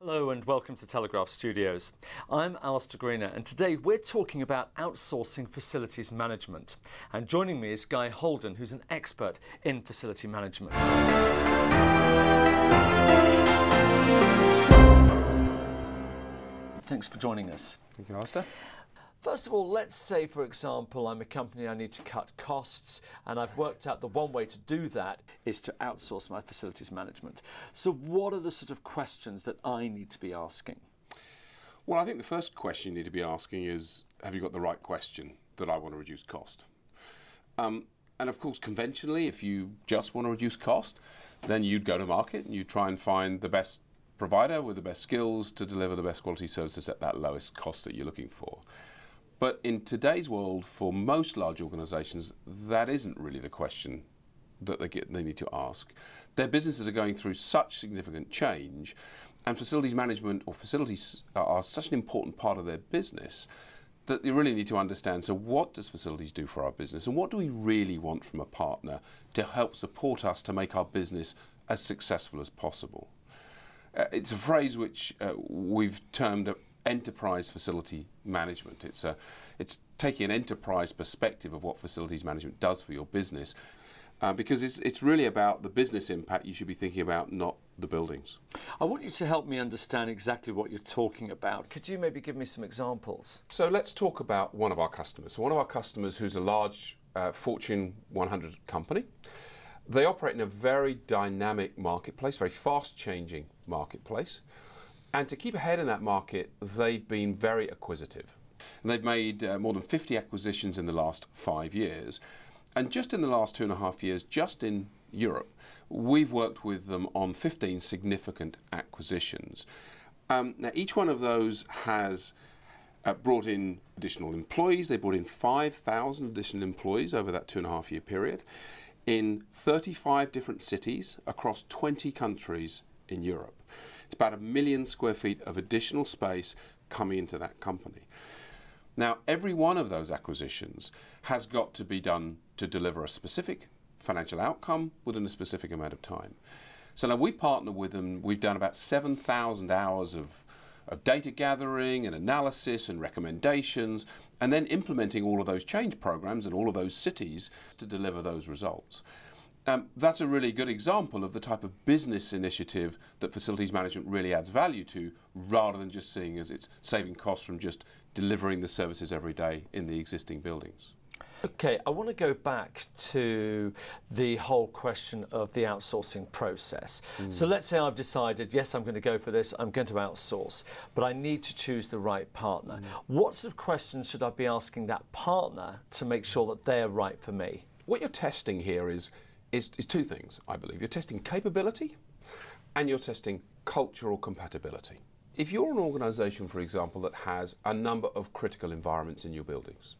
Hello and welcome to Telegraph Studios. I'm Alistair Greener and today we're talking about outsourcing facilities management. And joining me is Guy Holden, who's an expert in facility management. Thanks for joining us. Thank you, Alistair. First of all, let's say, for example, I'm a company, I need to cut costs, and I've worked out the one way to do that is to outsource my facilities management. So what are the sort of questions that I need to be asking? Well, I think the first question you need to be asking is, have you got the right question that I want to reduce cost? And of course, conventionally, if you just want to reduce cost, then you'd go to market and you'd try and find the best provider with the best skills to deliver the best quality services at that lowest cost that you're looking for. But in today's world, for most large organisations, that isn't really the question that they need to ask. Their businesses are going through such significant change, and facilities management or facilities are such an important part of their business that you really need to understand, so what does facilities do for our business, and what do we really want from a partner to help support us to make our business as successful as possible? It's a phrase which we've termed enterprise facility management. It's taking an enterprise perspective of what facilities management does for your business, because it's really about the business impact you should be thinking about, not the buildings. I want you to help me understand exactly what you're talking about. Could you maybe give me some examples? So let's talk about one of our customers. One of our customers who's a large Fortune 100 company. They operate in a very dynamic marketplace, very fast-changing marketplace. And to keep ahead in that market, they've been very acquisitive. And they've made more than 50 acquisitions in the last 5 years. And just in the last 2.5 years, just in Europe, we've worked with them on 15 significant acquisitions. Now, each one of those has brought in additional employees. They brought in 5,000 additional employees over that 2.5-year period in 35 different cities across 20 countries in Europe. It's about 1 million square feet of additional space coming into that company. Now, every one of those acquisitions has got to be done to deliver a specific financial outcome within a specific amount of time. So now we partner with them. We've done about 7,000 hours of data gathering and analysis and recommendations, and then implementing all of those change programs in all of those cities to deliver those results. That's a really good example of the type of business initiative that facilities management really adds value to, rather than just seeing as it's saving costs from just delivering the services every day in the existing buildings. Okay, I want to go back to the whole question of the outsourcing process. So let's say I've decided, yes, I'm going to go for this, I'm going to outsource, but I need to choose the right partner. What sort of questions should I be asking that partner to make sure that they're right for me? What you're testing here is two things, I believe. You're testing capability and you're testing cultural compatibility. If you're an organisation, for example, that has a number of critical environments in your buildings,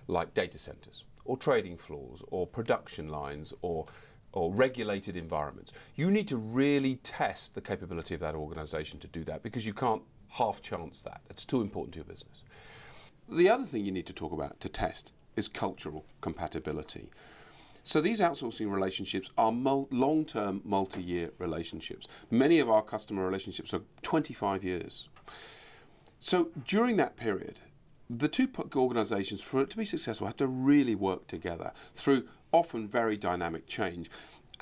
like data centres or trading floors or production lines or regulated environments, you need to really test the capability of that organisation to do that, because you can't half chance that. It's too important to your business. The other thing you need to talk about to test is cultural compatibility. So these outsourcing relationships are long-term, multi-year relationships. Many of our customer relationships are 25 years. So during that period, the two organisations, for it to be successful, have to really work together through often very dynamic change.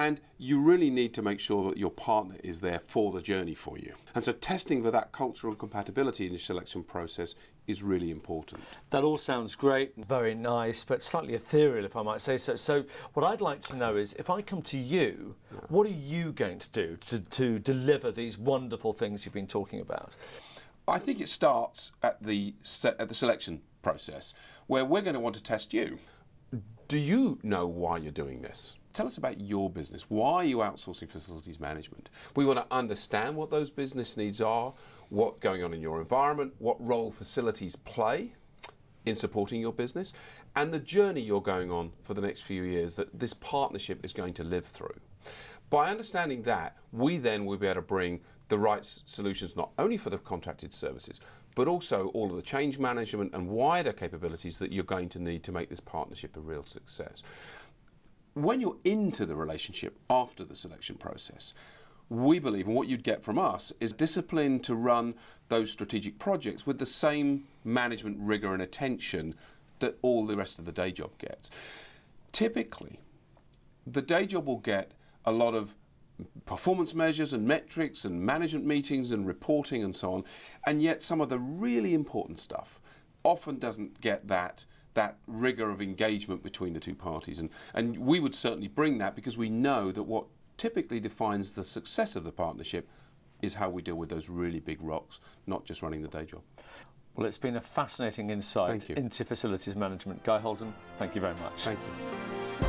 And you really need to make sure that your partner is there for the journey for you. And so testing for that cultural compatibility in the selection process is really important. That all sounds great, very nice, but slightly ethereal, if I might say so. So what I'd like to know is, if I come to you, what are you going to do to deliver these wonderful things you've been talking about? I think it starts at the selection process, where we're going to want to test you. Do you know why you're doing this? Tell us about your business. Why are you outsourcing facilities management? We want to understand what those business needs are, what's going on in your environment, what role facilities play in supporting your business, and the journey you're going on for the next few years that this partnership is going to live through. By understanding that, we then will be able to bring the right solutions not only for the contracted services, but also all of the change management and wider capabilities that you're going to need to make this partnership a real success. When you're into the relationship after the selection process, we believe, and what you'd get from us, is discipline to run those strategic projects with the same management rigor and attention that all the rest of the day job gets. Typically, the day job will get a lot of performance measures and metrics and management meetings and reporting and so on, and yet some of the really important stuff often doesn't get that rigor of engagement between the two parties. And we would certainly bring that, because we know that what typically defines the success of the partnership is how we deal with those really big rocks, not just running the day job. Well, it's been a fascinating insight into facilities management. Guy Holden, thank you very much. Thank you.